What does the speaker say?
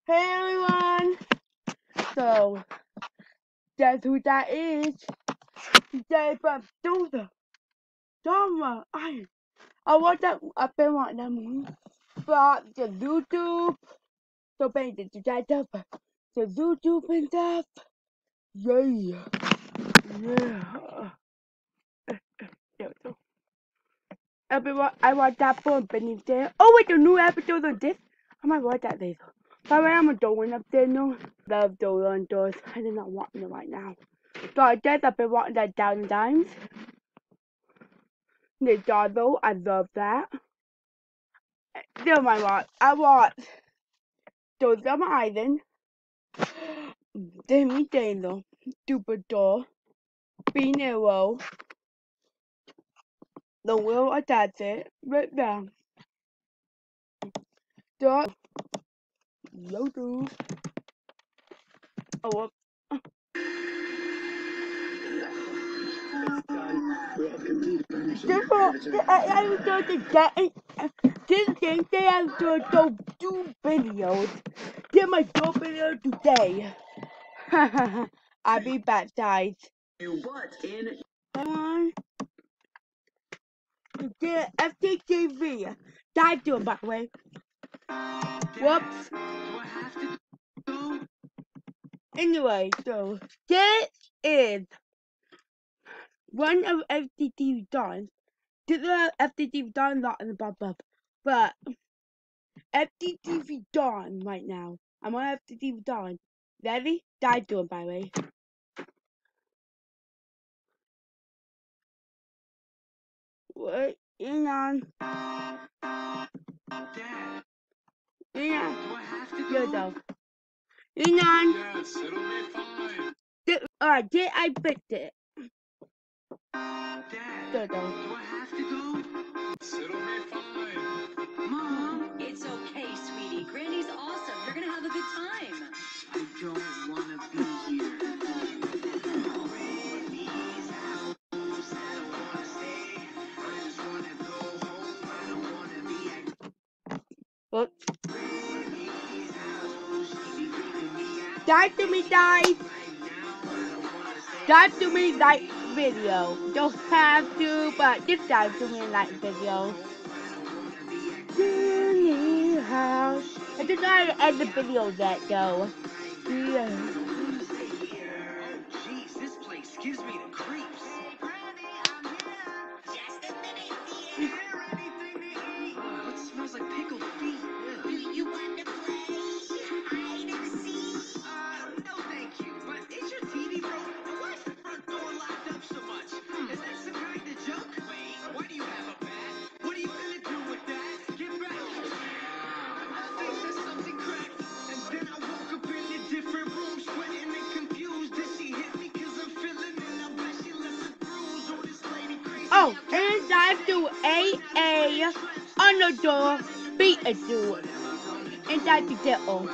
Hey everyone! So, guess who that is? Today from Doza. Dharma. I want that I've been wanting them but the YouTube. So basically today stuff. The YouTube and stuff. Yeah. Everyone, I watched that for beneath there. Oh wait, the new episode of this. I might watch that later. By the way, I'm going up there now. Love those on doors. I do not want them right now. So I guess I've been watching that down times. The Dado, I love that. Still my watch. I watched those on my island. Demi Taylor, Stupid Door, Bean Arrow, The Will Attach It, right down. Dot YouTube. Oh, whoops. I was going to get this game day. I was going to do videos. Get my dope video today. I'll be baptized. Come on. Get FGTeeV. That's doing, by the way. Whoops. Anyway, so this is one of FGTeeV Dawn. This is FGTeeV Dawn, not in the bubble, but FGTeeV Dawn right now. I'm on FGTeeV Dawn. Ready? That's doing, by the way. Wait, hang on. Hang on. Here though. Hang on. Yes, it'll be fine. Alright, I fixed it. Dad, There though. do I have to go? Yes, it'll be fine. Mom, it's okay, sweetie. Granny's awesome. You're gonna have a good time. I don't want to be here. Granny's house. I don't want to stay. I just want to go home. I don't want to be at Whoops. Granny's house. She be creeping me out. That to me, guys. Right now, I don't want to stay. That to me, like video. Don't have to, but this time to me, like video. Granny house. I did not end the video yet, though. Yeah. Jeez, this place gives me the creeps. Hey, Granny, I'm here. Just a minute, dear. Anything to eat? Oh, it smells like pickled feet. Do you want to play hide and seek? No, thank you. But is your TV broken? Why is the front door locked up so much? Is that some kind of joke? Wait, why do you have a bat? What are you gonna do with that? Get back here. I think there's something cracked. And then I woke up in a different room, sweating and confused. Did she hit me? Cause I'm feeling it. I bet she left a bruise. Oh, this lady crazy. Oh, and dive to AA on the door, beat a dude, and that's the deal.